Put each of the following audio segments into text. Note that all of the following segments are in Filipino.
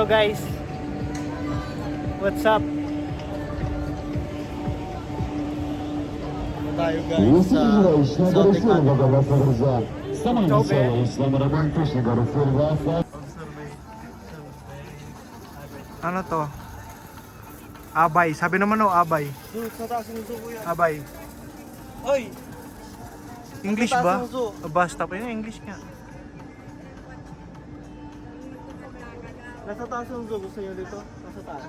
guys. What's up? Tayo guys sa exotic animal. Ano to? Abay. Sabi naman o, abay. Sa taas ng zoo kuya. Abay. Oy! English Sa taas ba? ng zoo. Basta pa yun, English nga. Nasa taas ng zoo. Gusto nyo dito? Nasa taas.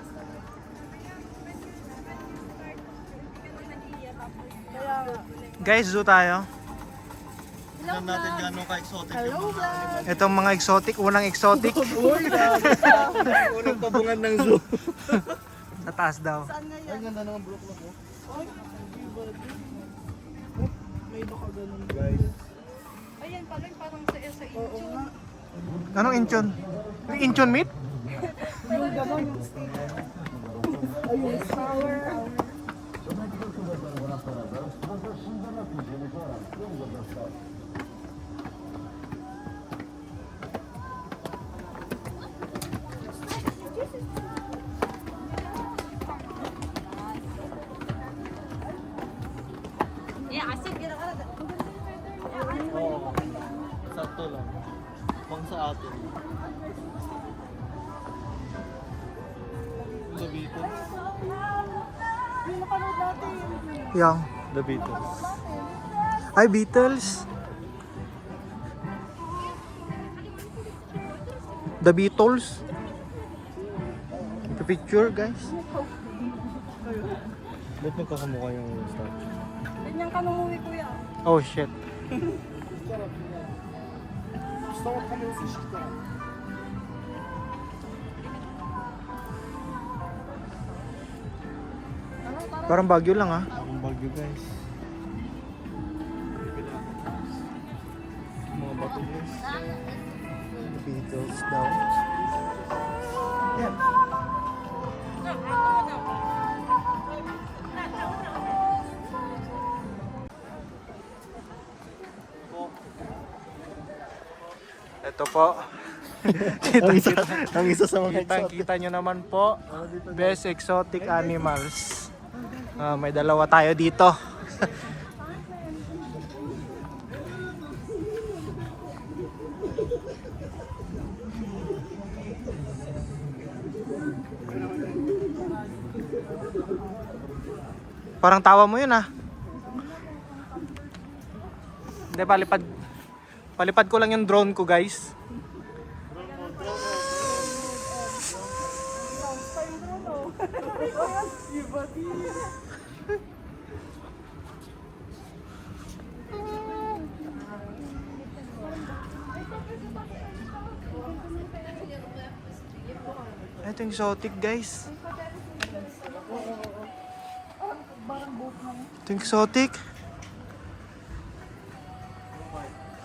Guys, zoo tayo. Tignan natin gano'ng ka-exotic yung mga animal. Itong mga exotic, unang exotic. Unang tabungan ng zoo. Sa taas daw. Ay, ganda naman block lang ko. May baka ganun guys. Ayan pala yung parang sa inchon. Anong inchon? Yung inchon meat? Yung gano'n yung steak. Ay, yung sour. Oo. Sakto lang. Pang sa atin. The Beatles. Yung napanood natin. Yang. The Beatles. Ay, Beatles. The Beatles. The picture, guys. Ba't magkakamukha yung statue? Ganyan ka nung uwi kuya. Oh, shit. Parang Baguio lang ah. Ang Baguio guys. Mga bato guys. The Beatles daw. Yan. Ito po. Ang isa sa mga exotic. Kita nyo naman po. Best exotic animals. May dalawa tayo dito. Parang tawa mo yun ah. Hindi, palipad ko lang yung drone ko guys. Ito yung exotic guys. Ito yung exotic.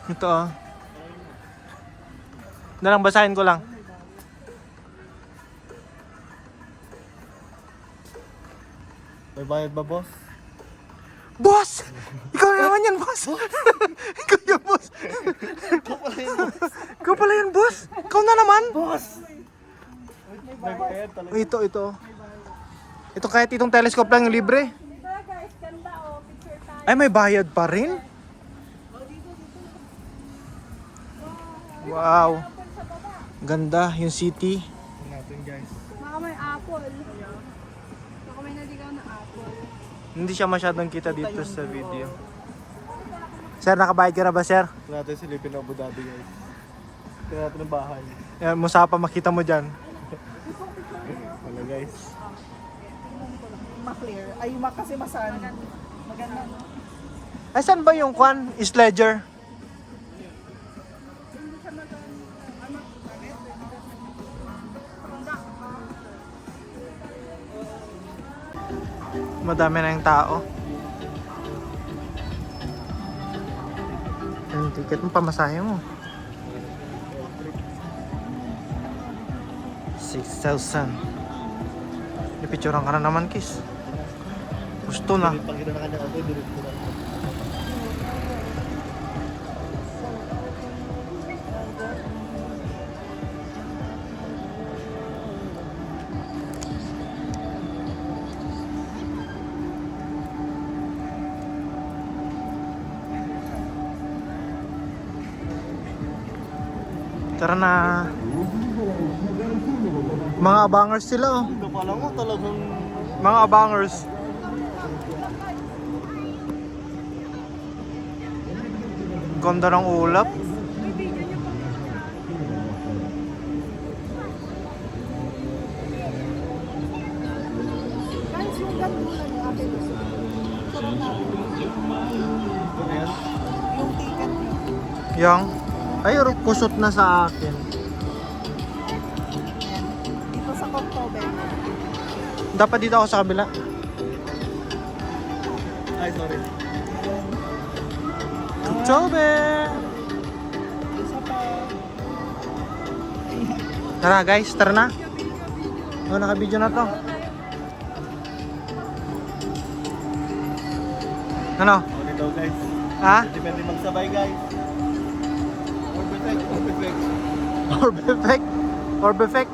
Ito ah. Nalang basahin ko lang. May bayad ba boss? Boss! Ikaw na naman yan, boss! Ikaw yung boss! Ikaw pala yan, boss! Ikaw na naman! Boss! May bayad talaga. Ito. Ito kahit itong telescope lang yung libre. Diba guys, ganda oh. Picture tayo. Ay, may bayad pa rin? Wow! Ganda yung city. Natin guys. Baka may apple. Baka may naligaw na apple. Hindi siya masyadong kita dito sa video. Sir, nakabayad ka na ba, sir? Ito natin silipin ng Abu Dhabi guys. Ito natin ang bahay. Yan, Musapa, makita mo dyan. Wala guys. Ma-clear. Ay, kasi masan. Maganda no? Ay, saan ba yung kwan? Sledger? Madami na yung tao. Yung ticket mo, pamasahe mo. 6,000. Napicturean ka na naman, kiss. Gusto na. Pag ina na kanya ako, direct ko na. Tara na. Mga abangers sila oh. Ito pala mo talagang... Mga abangers. Ganda ng ulap. Guys, yung ganun na ate. Sarap na. Ito na yan. Yung ticket niyo. Yang. Ay, kusot na sa akin. Dito sa October. Dapat dito ako sa kabila. Ay, sorry. Chobe! Isa pa. Tara guys, tara na. Oh, naka-video na to. Ano? Okay daw guys. Ha? Depende magsabay guys. Or perfect, or perfect. Orbefect? Orbefect?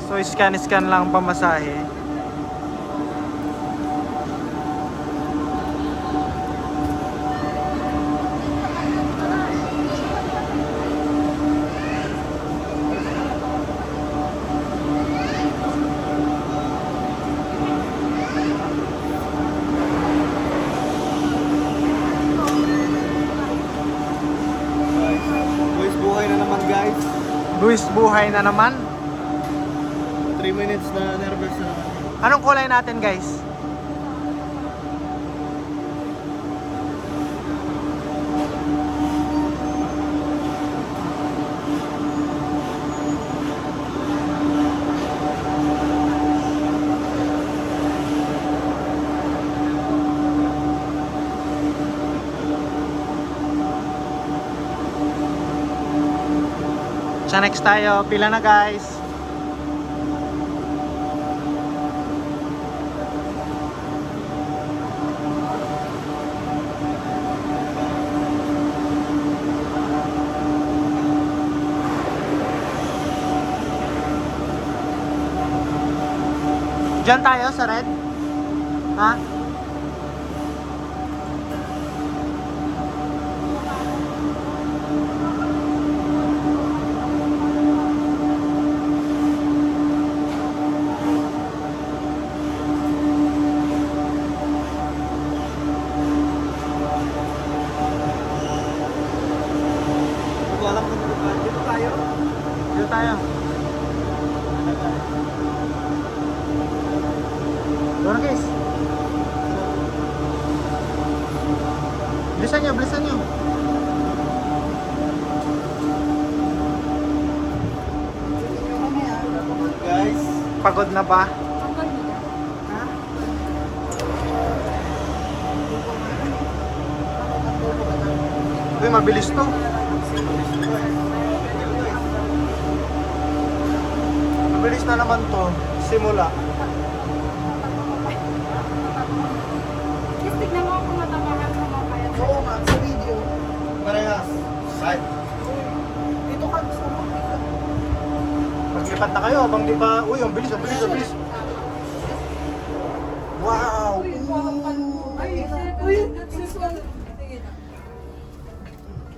So, scan lang pamasahe. Boys, buhay na naman guys. Luis, buhay na naman. 3 minutes na nervous na naman. Anong kulay natin guys? Sa next tayo, pila na guys. Diyan tayo sa red? Ha? Wala kang dito. Dito tayo. Dito tayo. Doon guys. Bilisan nyo, bilisan nyo. Kami ah. Guys. Pagod na ba? Ha? Uy, mabilis to. Mabilis na naman to. Simula. Guys, tignan mo kung matapakan sa mga kaya. Oo nga, sa video. Parehas. Side. Dito ka gusto mo. Maglipat na kayo habang di pa... Uy, ang bilis, ang bilis, ang bilis. Wow! Ay, Uy,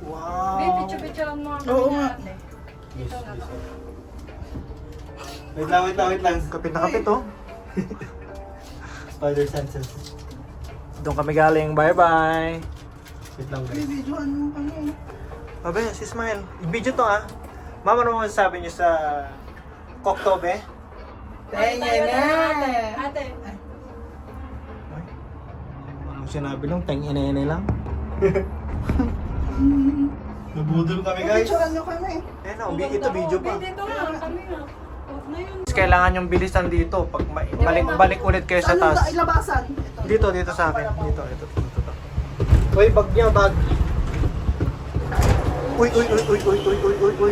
Wow! Babe, picture-picture mo. Oo nga. Dito na to. Wait lang. Kapit na kapit oh. Spider senses. Doon kami galing. Bye-bye! Wait lang Uy, guys. videoan mo kami. Abe, si Smile. I-video to ah. Mama, ano mo masasabi niyo sa Koktobe? Tenga na. Ate, Ano sinabi lang? Teng-ine-ine lang. Nabudol kami guys. Picturean nyo kami. Eh no, ito video pa. Babe, dito na. Kami na. Off na yun. Kailangan yung bilisan dito. Pag balik ulit kayo sa Ano taas. na ilabasan? Ito. Dito sa akin. Ito. Uy, bag niya, bag. Uy,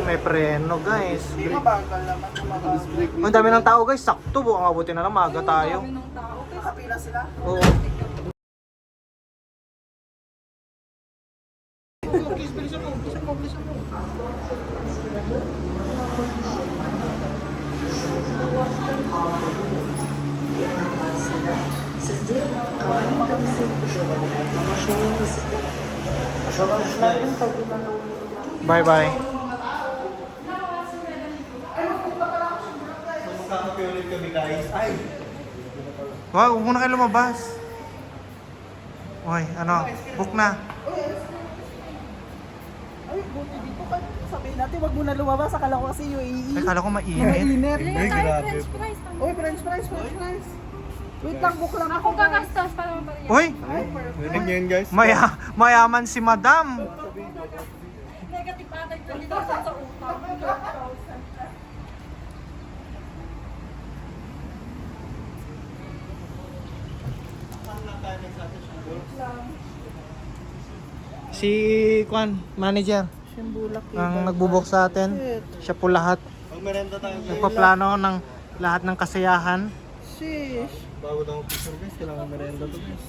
may preno, guys. Hindi mabagal naman. Mabagal. Ang dami ng tao, guys. Sakto, buong abutin na lang, maaga tayo. Dami ng tao. Nakapila sila. Oo. Bye bye. Magkakape ulit kami guys. Ay! Wow, huwag muna kayo lumabas. Uy, ano? Book na. Ay, buti dito ka. Sabihin natin, wag mo na lumabas. Akala ko kasi UAE. Ay, kala ko mainit. Mainit. Bili tayo french fries. Uy, french fries. Wait lang, book lang Ako gagastos para maparin. Uy, Ganun yan guys. mayaman si Madam. Negative atag 20,000 sa utang. Si Kwan, manager, Simbulak ang nagbubuk sa atin. Siya po lahat. Magmerenda tayo guys. Nagpaplano ng lahat ng kasiyahan. Sheesh. Bago na mag-picture guys, kailangan merenda to guys.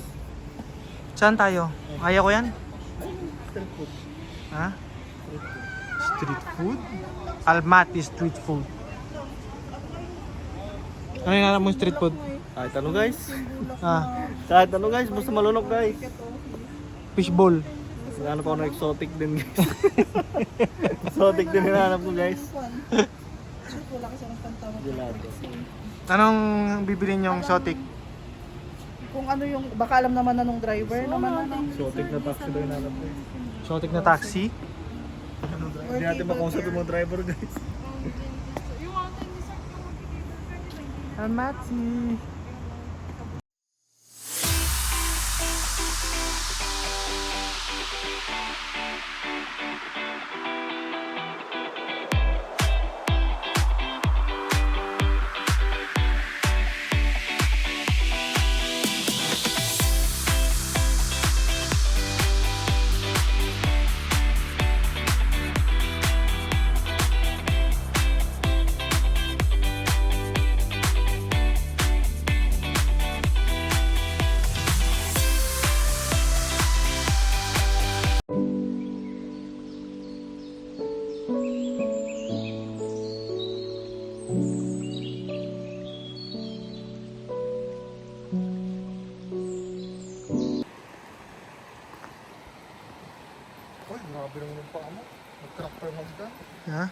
Saan tayo? Ayaw ko yan? Street food. Ha? Street food? Almaty street food. Ano yung alam mo street food? Kahit ano guys. Ah, Kahit ano guys, basta malunok guys. fishball. Hinahanap ako ng exotic din guys. Exotic din hinahanap ko guys. Shit, wala kasi ang pantawag. Gelato. Anong bibili niyong sotik? Kung ano yung, baka alam naman na nung driver naman ano. Exotic na taxi daw hinahanap ko. Sotik na taxi? Hindi natin makausap yung mga driver guys. Almaty. Uy, grabe naman yung paa mo. Mag-tractor magdan. Ha?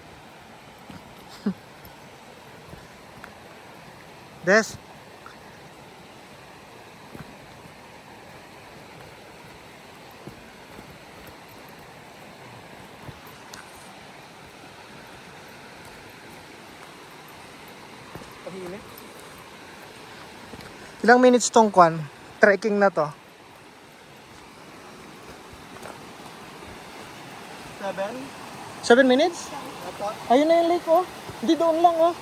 Des? Ilang minutes tong kwan? Trekking na to. 7? 7 minutes? Ayun na yung lake oh. Hindi doon lang oh.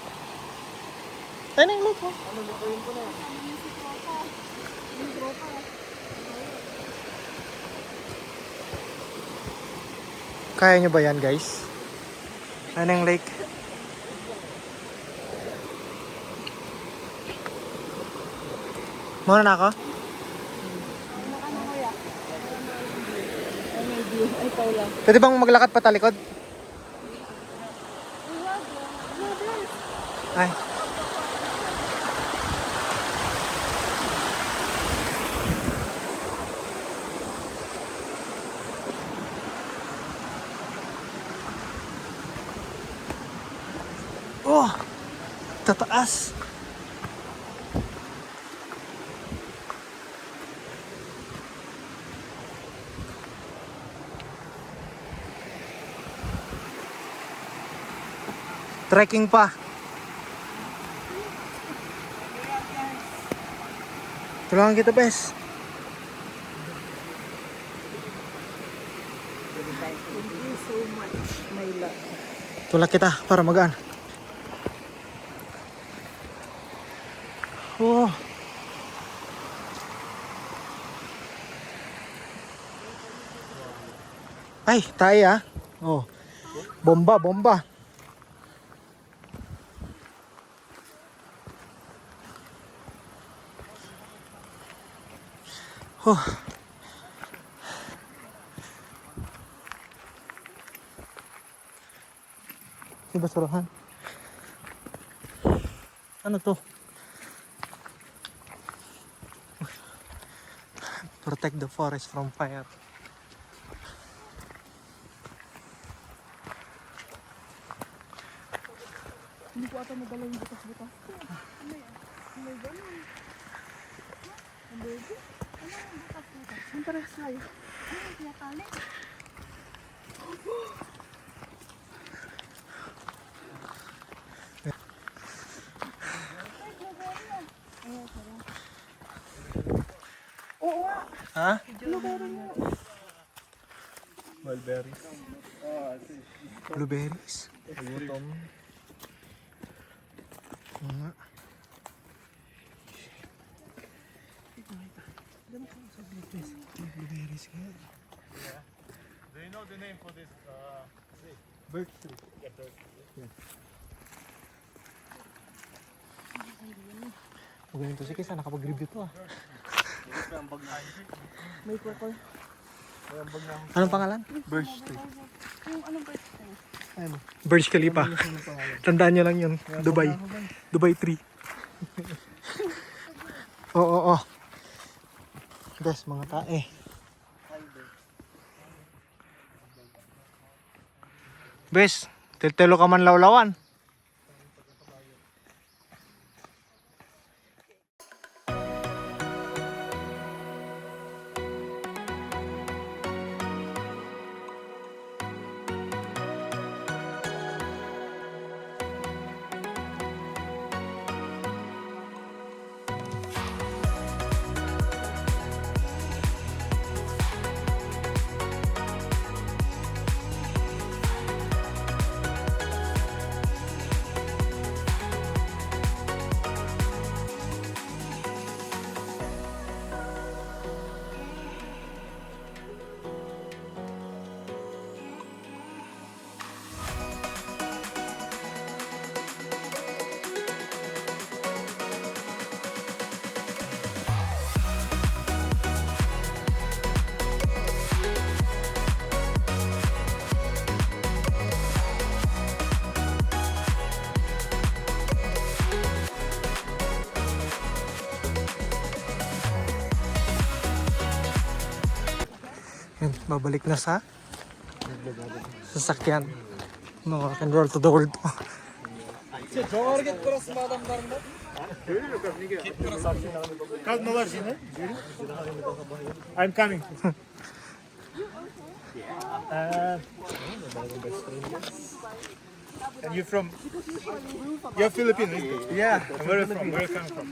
Ayun na yung lake oh. Ano lutuin ko na? Kaya nyo ba yan guys? Ayun na yung lake. Muna na ako? Ay, ikaw lang. Pwede bang maglakad pa talikod? Ay. Oh! Tataas! Trekking pa. Tulungan kita, Bes. Thank you so much, my love. Tulak kita para magaan. Oh. Ay, tayo ah. Oh. Bomba, bomba. Oh. Di basurahan. Ano to? Protect the forest from fire. Hindi ko ata madala yung butas-butas. Ano yan? Ano yan? Ano yan? Ang parehas tayo. Ano yung tinatali? Oo nga. Ha? Blueberry nga. Mulberries. Blueberries. Gutom. Oo nga. Blueberries kaya. Do you know the name for this tree? Birch tree. Magaling to si Kisa, nakapag-review to ah. May purple. Anong pangalan? Birch tree. Yung anong birthday? Ano? Burj Khalifa. Tandaan nyo lang yun. Dubai. Dubai 3. Oo. Guys, mga tae. Bes, telo ka man lawlawan. Yan, babalik na sa sasakyan. No, rock and roll to the world. I'm coming. And you're from? You're Filipino, isn't it? Yeah, And where are you from? Where are you coming from?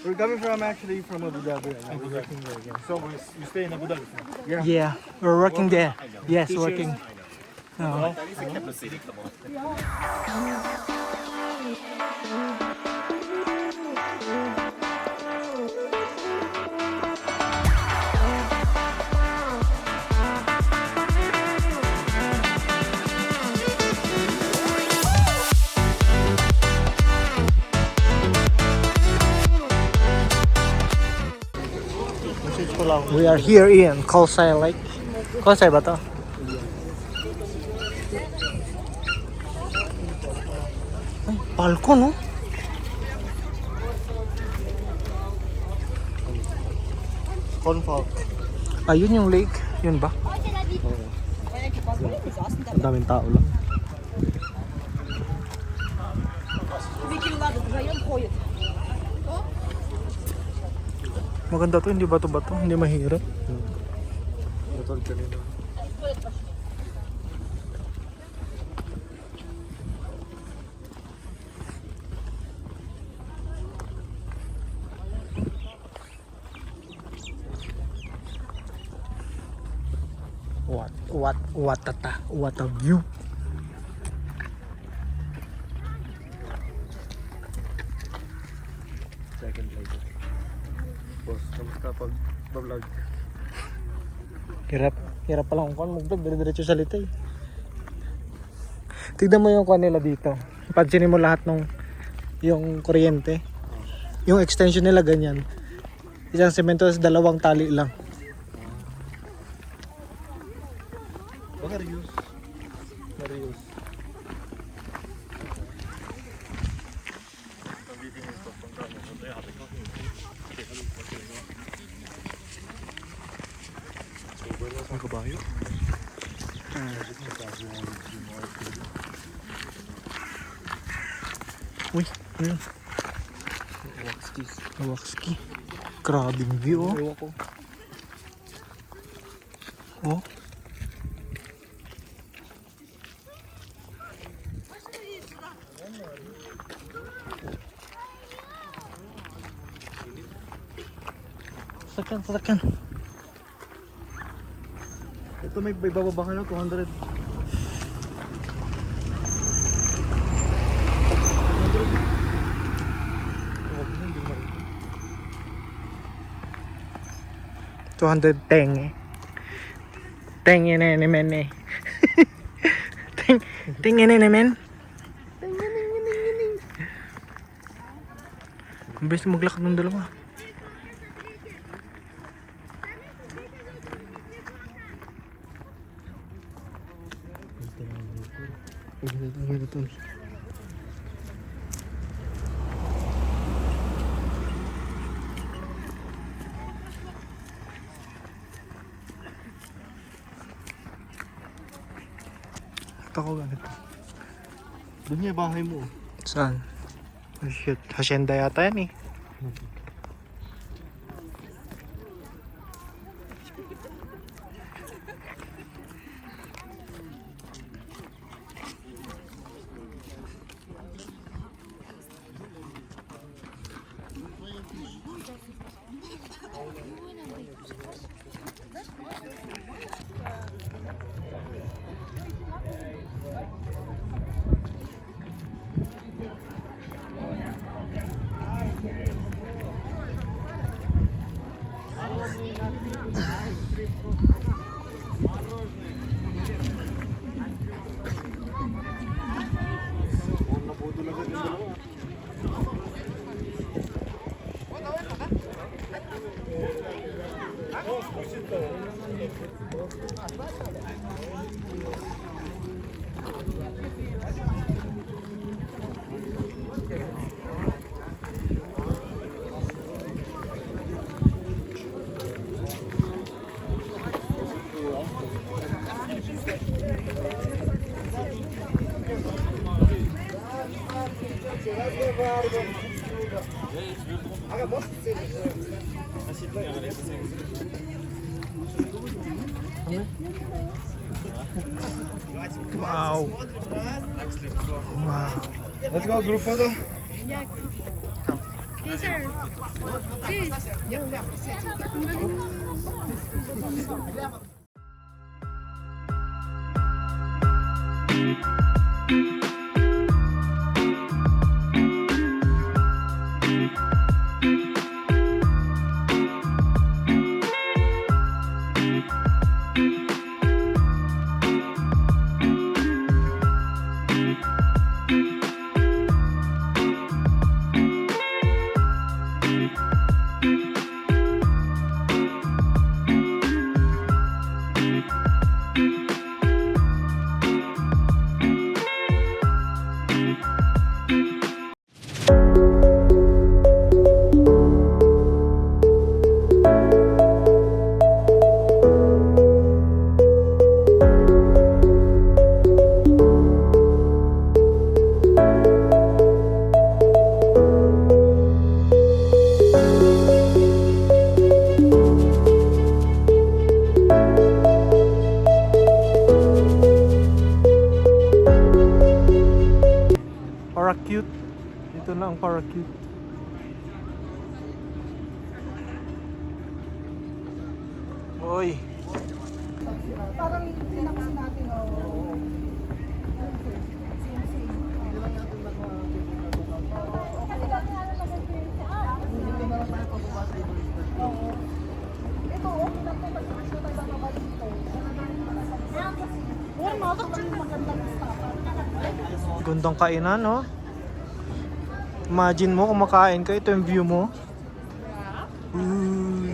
we're coming from actually from Abu Dhabi right now. We're working there again. So you stay in Abu Dhabi? Yeah, we're working there. Yes, working. Oo. We are here in Kalsay Lake. Kalsay ba to? Ay, palko no? Confog. Ayun yung lake. Yun ba? Ang daming tao lang. Maganda to, hindi bato-bato, hindi mahirap. Motor kanina. What a view. Second place. Boss, kamusta pag vlog? Hirap pa lang kung mag-vlog, dire-diretso salita eh. Tignan mo yung kuha nila dito. Pansinin mo lahat ng yung kuryente. Yung extension nila ganyan. Isang semento sa dalawang tali lang. Baka reuse. Reuse. Ang kabayo. Uy, ayun. Wakski. Grabing view, oh. Ewan ko. Oh. Sasakyan. Ito may bababa ka na 200. $210 eh. Teng yun eh, men eh. Teng yun eh, men. Ang bilis maglakad ng dalawa. Ito. Ako ganito. Doon niya bahay mo. Saan? Oh shit, hacienda yata yan eh. Wow. Wow. Let's go, group photo. Paracute. Dito na ang paracute. Oy. Parang tinaksin natin, oh. Ito, okay lang po. Pag-iwas na tayo bababa dito. Well, magandang stop. Gandang kainan, no? Imagine mo, kumakain ka, ito yung view mo. Uy.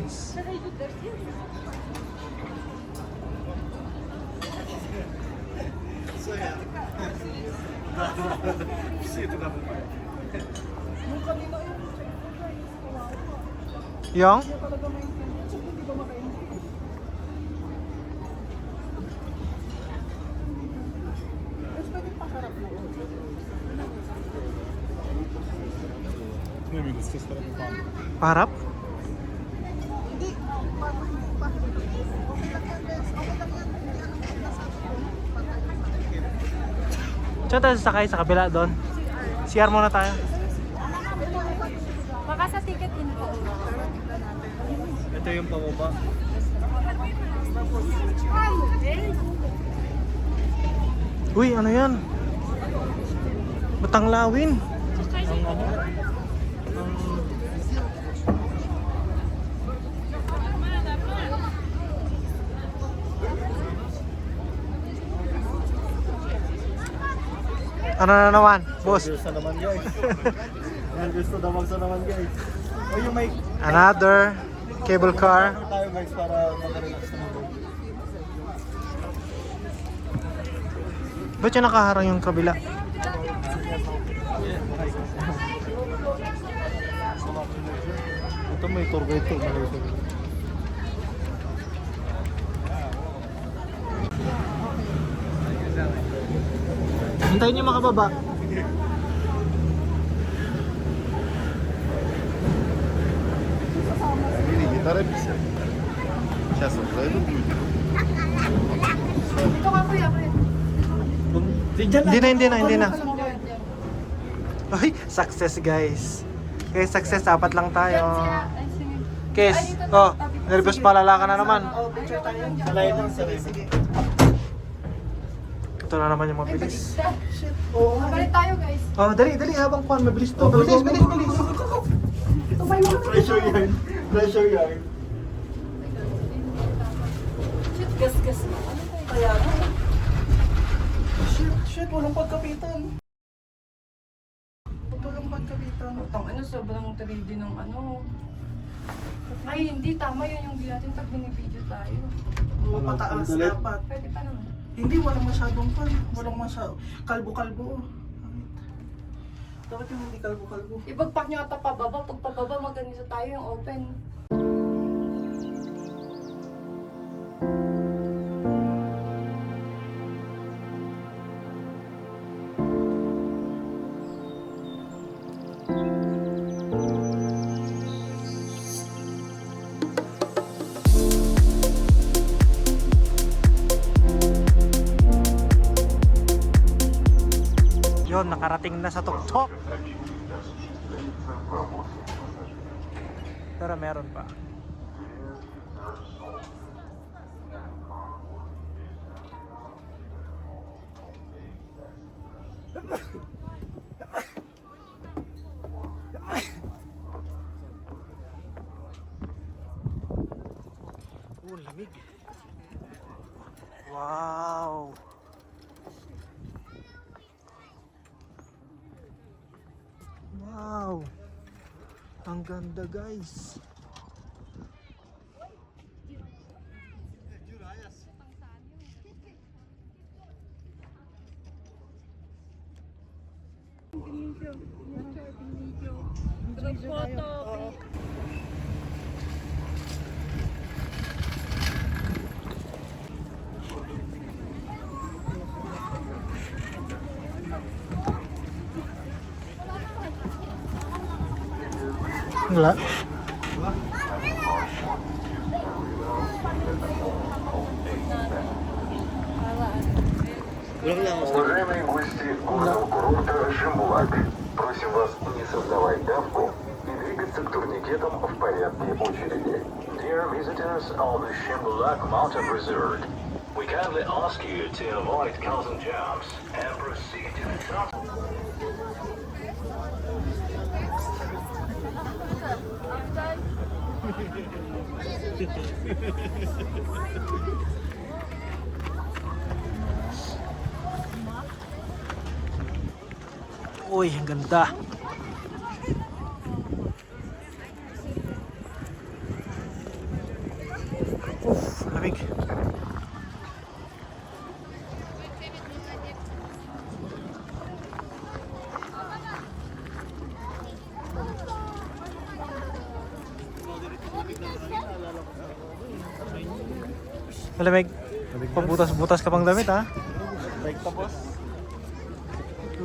Yang? Talaga may intention, hindi ba makaintindi? Mas pwede pakarap mo. Paharap? Saan tayo sasakay? Sa kabila doon? CR muna tayo. Baka sa ticket info. Ito yung pababa. Uy, ano yan? Batanglawin. Ang ano? Ano na naman, boss? Gusto naman guys. Yan gusto naman sa naman guys. O yung may Another cable car. tayo guys para mag-relax naman. Ba't yung nakaharang yung kabila? Ito may tour guide to. Hintayin niyo makababa. Не торопись. Сейчас вот зайдут люди. Dito ka kuya, kuya. Hindi na. Ay, success guys. Okay, success. Apat lang tayo. Ay, sige. Kes, oh, nervous palala ka na naman. Salay lang sa sige. Ito na naman yung mabilis. Balik tayo guys. Oh, dali, habang kuhan, mabilis to. Bilis. Pressure yarn. Pressure yarn. Shit, gas. Ano tayo? Shit, walang pagkapitan. Walang pagkapitan. Tang ano, sobrang 3D ng ano. Ay, hindi. Tama yun yung di natin pag binibideo tayo. Oo, pataas Dalit. dapat. Pwede pa naman. Hindi, walang masyadong pan. Walang masyadong kalbo-kalbo. Dapat yung hindi kalbo-kalbo. Ibagpak nyo ata pababa. Pag pababa, maganisa tayo yung open. Yun, nakarating na sa tuktok. Pero meron pa. Lamig. Wow. Wow. Ang ganda, guys. Wala. Уважаемые гости горного курорта Шимбулак, просим вас не создавать давку и двигаться к турникетам в порядке очереди. Dear visitors of the Shimbolak Mountain Resort, we kindly ask you to avoid causing jams and proceed to the top. Uy, ang ganda. Lamig. Malamig. Pabutas-butas ka pang damit, ha? Like pa boss.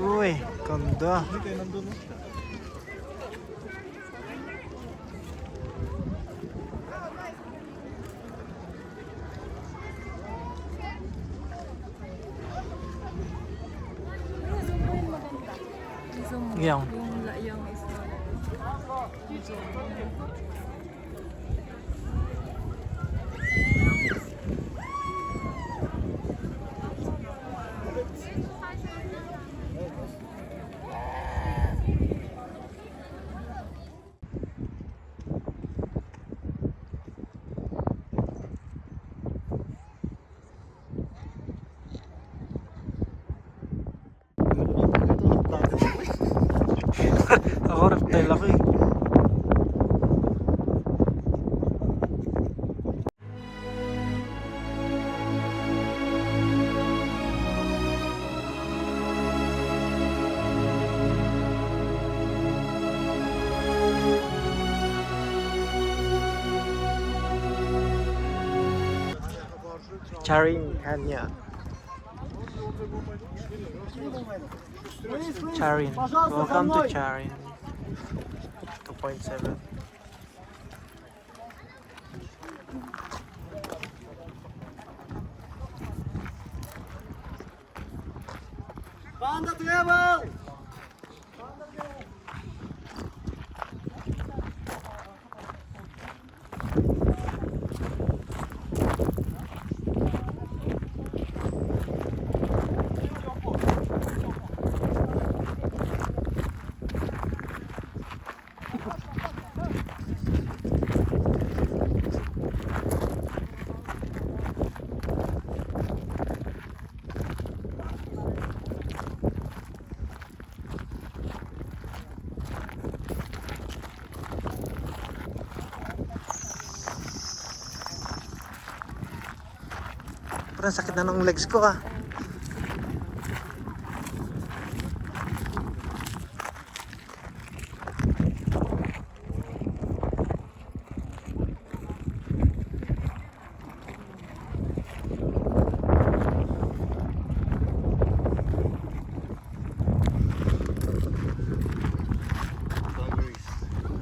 Uy, ganda. Hindi kayo nandun. Yung. Yung is Ako, reptile ako eh. Charing Canyon. Charing. Welcome to Charing. 2.7. Panda travel! Parang sakit na ng legs ko ah.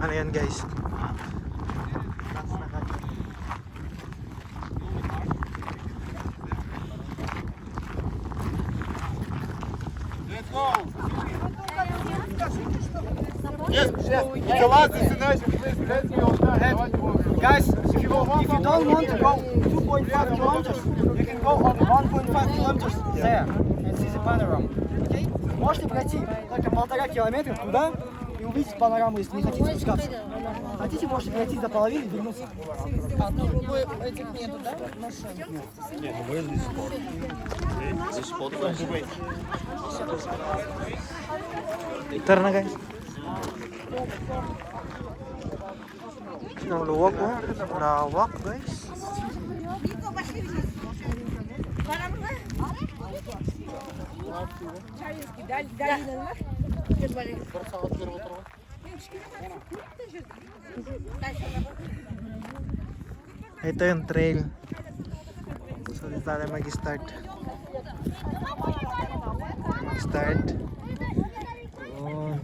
Ano yan guys? Guys, if you don't want to go 2.5 kilometers, you can go on 1.5 kilometers there and see the panorama. Okay? Можете пройти только 1,5 километра туда и увидеть панораму, если не хотите спускаться. Хотите, можете пройти до половины и вернуться. этих нету, да? Tara na guys. Ang luwag oh. Lawak guys. Ito yung trail. So dito tayo mag-start. Mag-start. Yun.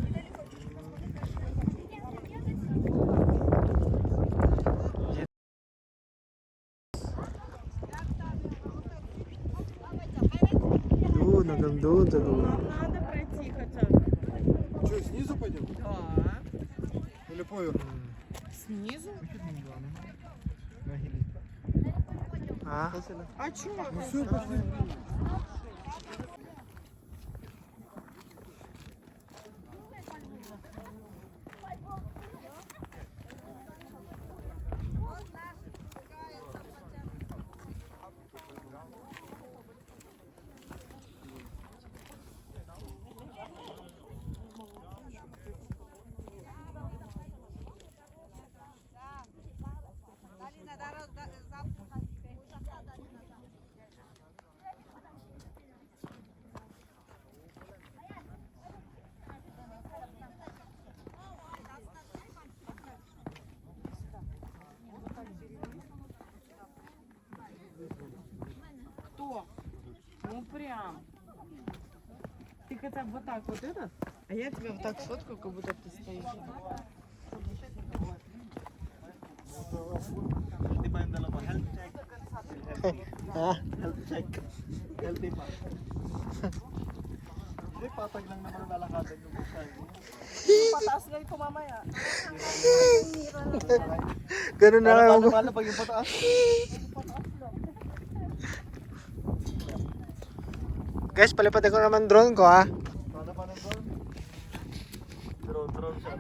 Doon, hanggang doon sa doon. Надо пройти хотя бы. Что, снизу пойдем? Да. Или поверху? Снизу? Ah? А чё? Все, пошли. Кто? Ну прям. Ты хотя бы вот так вот этот, а я тебя вот так сфоткаю, как будто ты стоишь. Healthy pa yung dalawa. Health check. Ah? Health check. Healthy pa. Hindi, patag lang naman ang lalakadan yung buhay. Pataas nga ito mamaya. Ganun na kayo. Paano pag yung pataas? Guys, palipad ko naman drone ko ha. Paano doon? Drone siya.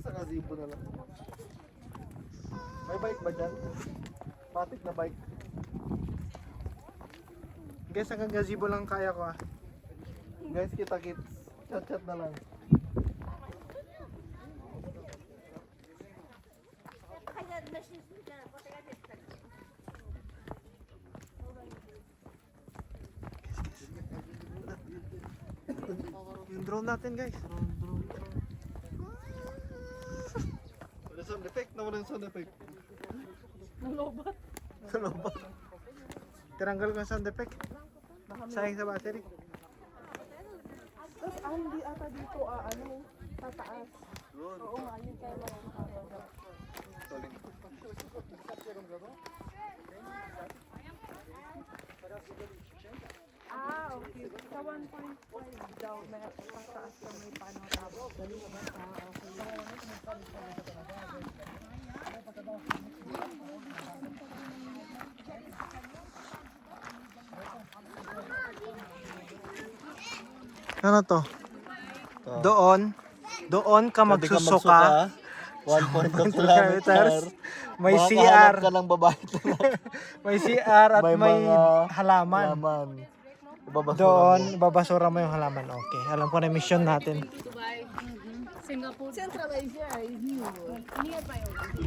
Sa gazebo na lang. May bike ba dyan? Patik na bike. Guys, hanggang gazebo lang kaya ko ha. Guys, kita-kits. Chat-chat na lang. Yung drone natin guys. Wala sound effect? Nawala yung sound effect. Nalobat. Tiranggal ko yung sound effect. Sayang sa battery. Tapos hindi ata dito tataas. Oo nga, yun kaya mga okay. Sa 1.5 daw, may tataas ka may panorama. Ano to? Doon ka magsusuka. 1.2 kilometers. kilometers. May Makakahanap CR. ka ng babae. May CR at may mga halaman. Laman. Ibabasura Doon, mo. babasura mo yung halaman. Okay, alam ko na yung mission natin. Singapore. Central Asia is new. Nearby only.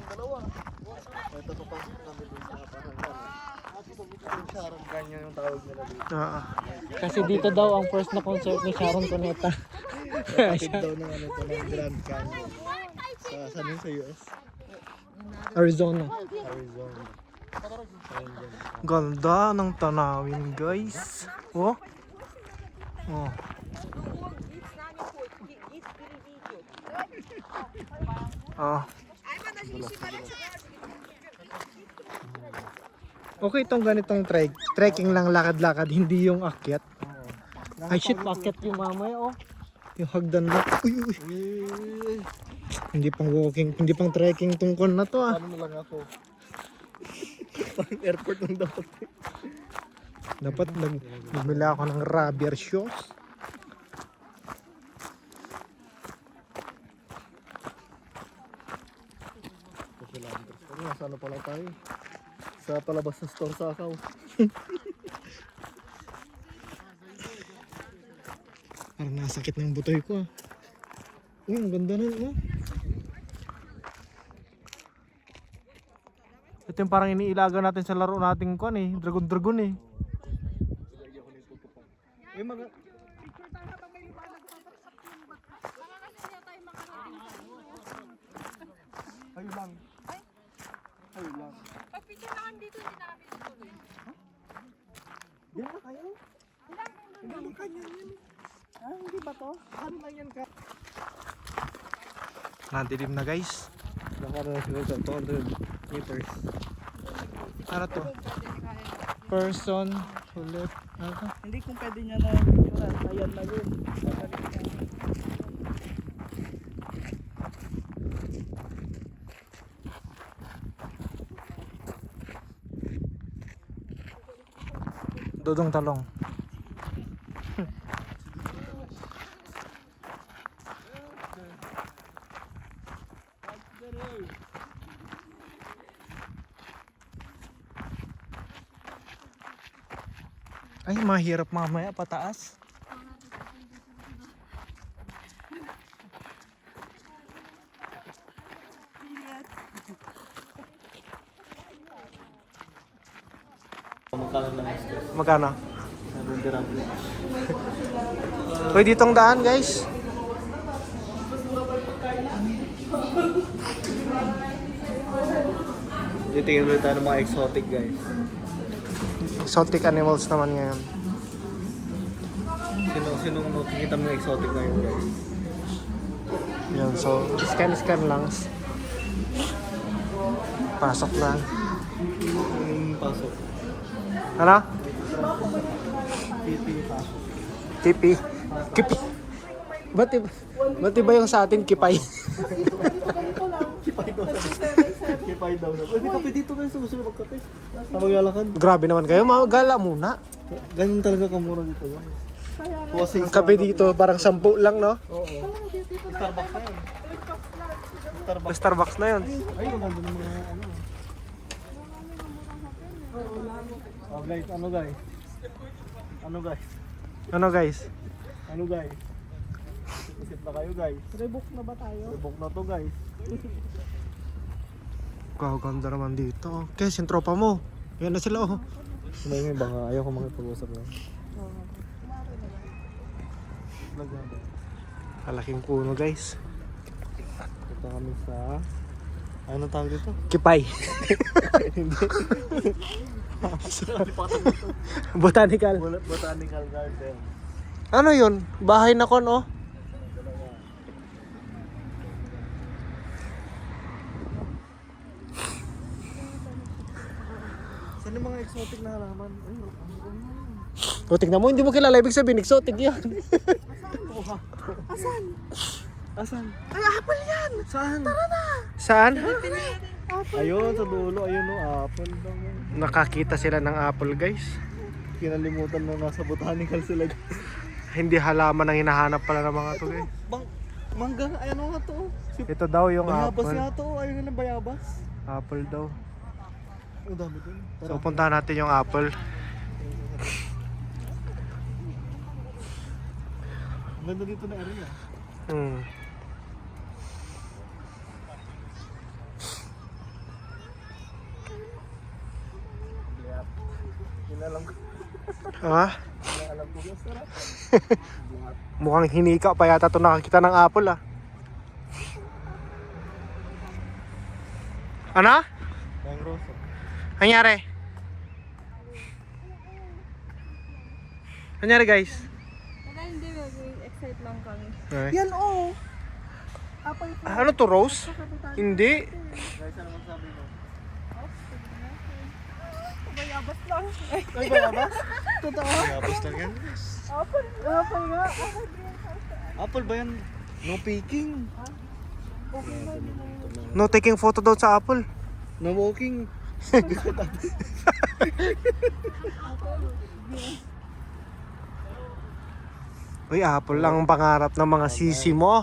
Dalawa. Ito papasok kami dun sa parang Sharon Canyon yung tawag nila dito. Oo. Kasi dito daw ang first na concert ni Sharon Cuneta. Kapit daw ng ano to ng Grand Canyon. Saan yun sa US? Arizona. Arizona. Ganda ng tanawin, guys. Oh. Oh. Oh. Okay itong ganitong trekking lang lakad-lakad, hindi yung akyat. Ay shit, akyat yung mamaya oh. Yung hagdan lang. Uy, uy. Uy, Hindi pang walking, hindi pang trekking tungkol na to ah. paano na lang ako? Parang airport lang dapat. Dapat nagmila ako ng rubber shoes. Nasa ano pala tayo? Sa palabas sa store sa Akaw. Parang nasakit ng butoy ko ah. Uy, ang ganda na oh. Ito yung parang iniilaga natin sa laro nating kuan eh, Dragon eh. May mga Ayun lang. Ayun lang. Pagpicture na kami dito, hindi na kami tuloy. Yan na kayo? Hindi lang kanya yan. Ah, hindi ba to? Ano lang yan ka? Nandilim na guys. Nakara na sila sa 200 meters. Ano to? Person who left. Ano to? Hindi kung pwede niya na picturean. Ayan na yun. Dodong talong. Ay, mahirap mamaya pataas. Magkano lang express? Magkano? 7 dirham. Uy, ditong daan guys. Titingin ulit tayo ng mga exotic guys. Exotic animals naman ngayon. Sinong makikita mo yung exotic ngayon guys? Yan, so scan lang. Pasok lang. Pasok. Ano? PP pasok. Kipi. Ba't iba yung sa atin kipay? Kipay daw na. Uy, may kape dito guys. Gusto na magkape. Habang lalakad. Grabe naman kayo, magala muna. Ganyan talaga kamura dito. Kasi Ang kape dito parang 10 lang, no? Oo. Starbucks na yun. Starbucks na yun. Ay, maganda ng mga ano. Oh guys, ano guys? Ano guys? Ano guys? Isip na kayo guys. Rebook na ba tayo? Rebook na to guys. Ganda naman dito. Kes, yung tropa mo. Yan na sila, oh. May baka ayaw ko makipag-usap na. Kalaking puno, guys. Punta kami sa... Ano tawag dito? Kipay. Botanical. Botanical Garden. Ano yun? Bahay na kon, oh. Saan yung mga exotic na halaman? Ay, O, tignan mo, hindi mo kilala. Ibig sabihin, exotic yan. asan? Ay, apple yan! Saan? Saan? Ayun, sa dulo. Ayun o, apple daw. Nakakita sila ng apple, guys. Kinalimutan na nasa botanical sila. Hindi halaman ang hinahanap pala ng mga to, guys. Mangga, ay ano nga to? Si Ito daw yung bayabas apple. nga to. Ayun nga ng bayabas. Apple daw. Ang dami dun. So, puntahan natin yung apple. Ang ganda dito na area. Hmm. Inalam ko. Ah? Inalam ko. Sarap. Mukhang hinika pa yata ito nakakita ng apple, ah. Ano? Ang rosa. Nangyari? Nangyari, guys? Wala, hindi. Excited lang kami. Ay. Yan, oh! Apple po. Ano to, Rose? Hindi. Guys, ano masabi mo? Bayabas lang. Ay, bayabas? Totoo. Bayabas lang yan. Apple. Apple nga. Apple ba yan? No peeking. No taking photo daw sa apple. No walking. Uy, apple lang ang pangarap ng mga sisi mo.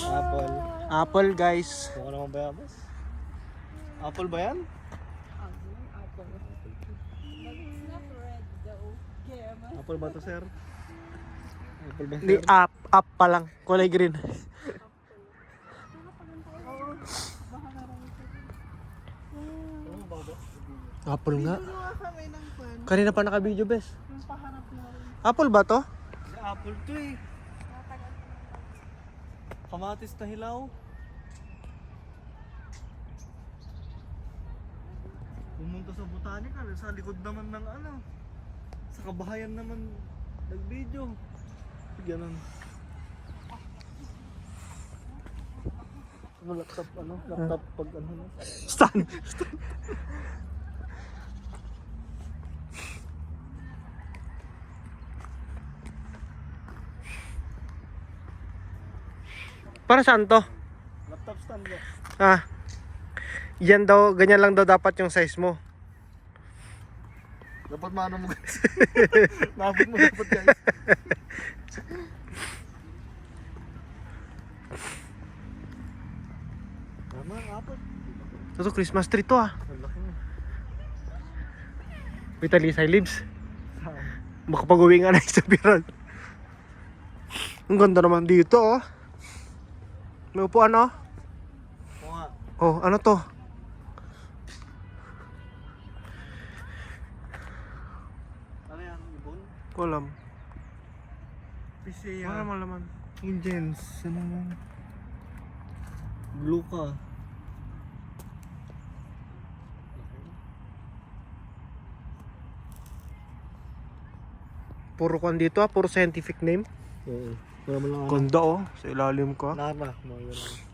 Apple. Apple, guys. Kung ano naman bayabas? Apple ba yan? Apple ba to, sir? Apple ba, Hindi, sir? up pa lang. Kulay green. Apple nga. Gawa kami ng fan. Kanina pa naka-video, bes. Yung paharap na rin. Apple ba to? Apple to eh. Kamatis na hilaw. Pumunta sa botanical, sa likod naman ng ano. Sa kabahayan naman nag-video. Ganun. Ano laptop ano? Laptop pag ano? Stand. Para saan to? Laptop stand ba? Ah. Yan daw, ganyan lang daw dapat yung size mo. Dapat maano mo guys. Nabot mo dapat guys. Tama, apat. Ito, Christmas tree to, ah. Ang laki mo. Vitalisay leaves. Baka pag-uwi nga na sa Piran. Ang ganda naman dito, oh. May upuan, oh. Oo nga. Oh, ano to? Ano yan? Ibon? Walam. Pisaya. Wala mo laman. Indians. Ano yan? Blue ka. Puro kwan dito, ah. Puro scientific name. Oo. Wala mo lang Ganda oh, sa ilalim ka. Nara, mga ganun.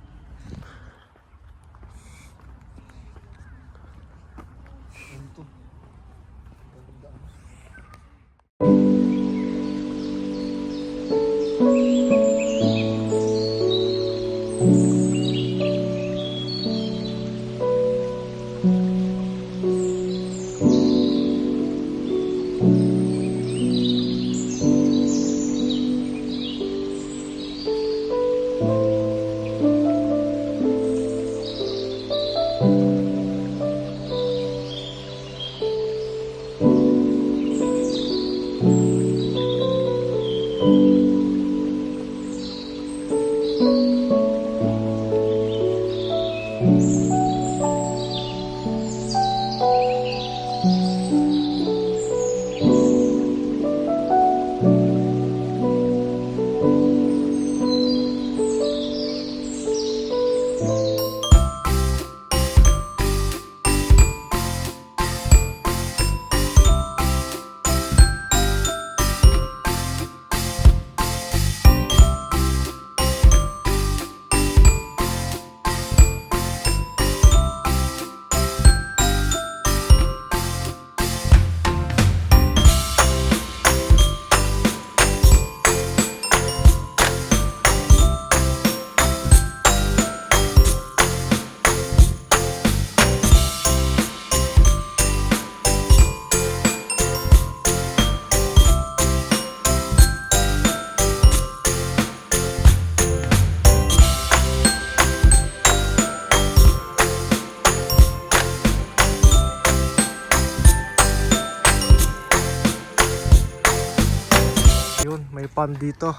Yun, may pond dito.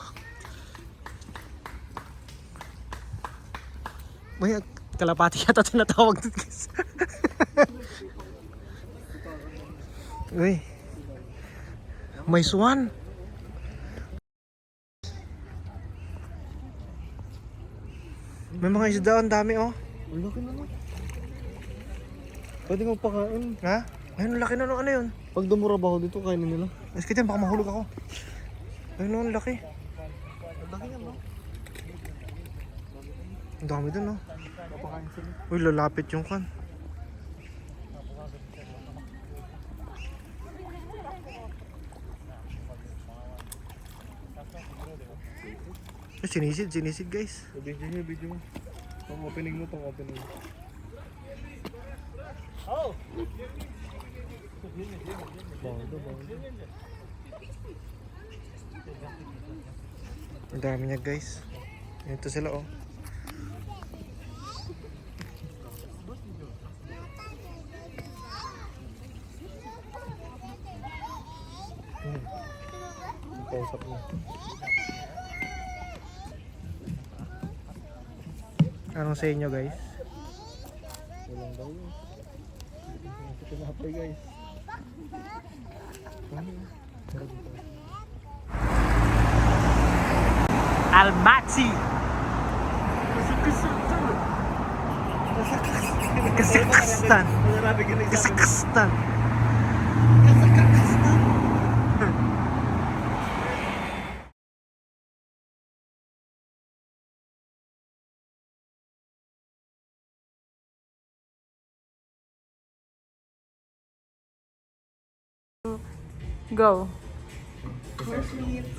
May kalapati yata tinatawag dito guys. Uy. May swan. May mga isda, ang dami oh. Ang laki naman. Pwede mo pakain. Ha? Ayun, ang laki na ano yun. Pag dumura ba ako dito, kainin nila. Mas kita, baka mahulog ako. Ayun, ang laki. Ang laki yan, no? Ang dami dun oh. Papakain sila. Uy, lalapit yung kan. Sinisid guys. Video mo. Pang opening mo. Bawdo. Ang dami niya guys. Ito sila oh. Pausap mo. Anong sa inyo guys? Walang daw yun. Pinapay guys. Almaty! Kazakhstan! Kazakhstan! Go.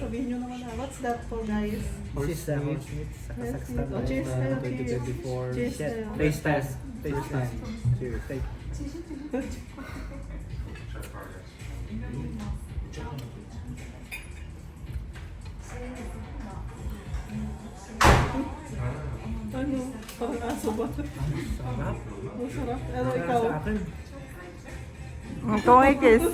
Sabihin nyo naman na, what's that for guys? This is horse meat sa Kazakhstan. Oh, cheers kayo, cheers. 2024. Cheers kayo. Taste test. Taste test. Cheers. Take. Ano? Parang aso ba? Sarap. Masarap. Ano ikaw? Sa akin. Ito ay kiss.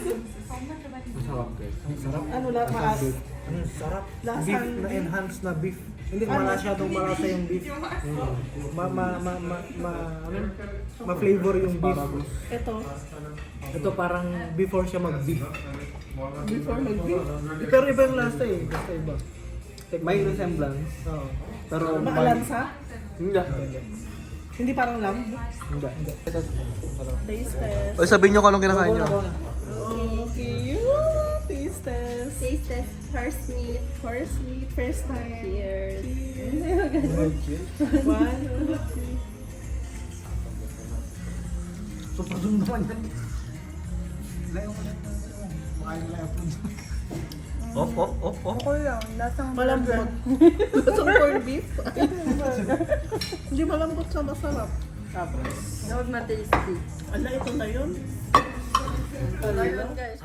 Masarap guys. Ang sarap. Ano lang, maas? Ang sarap. Lasang Beef na enhanced na beef. Hindi masyadong malasa yung beef. Ma-flavor yung beef. Ito. Ito parang before siya mag-beef. Before mag-beef. Pero iba yung lasa eh. Basta iba. May resemblance. Oo. Pero Maalansa? Hindi. Hindi parang lamb? Hindi. Taste test. O sabihin nyo kung anong kinakain nyo. Okay. Taste test. test horse meat. Horse meat, first time. Cheers. One, two, three. Super zoom naman yan. Layo ko lang. Makain na layo po. Off. Okay lang, lasang Malambot. Lasang corned beef. Hindi malambot sa masarap. Huwag matasty. Ala, ito na yun. Ayun guys.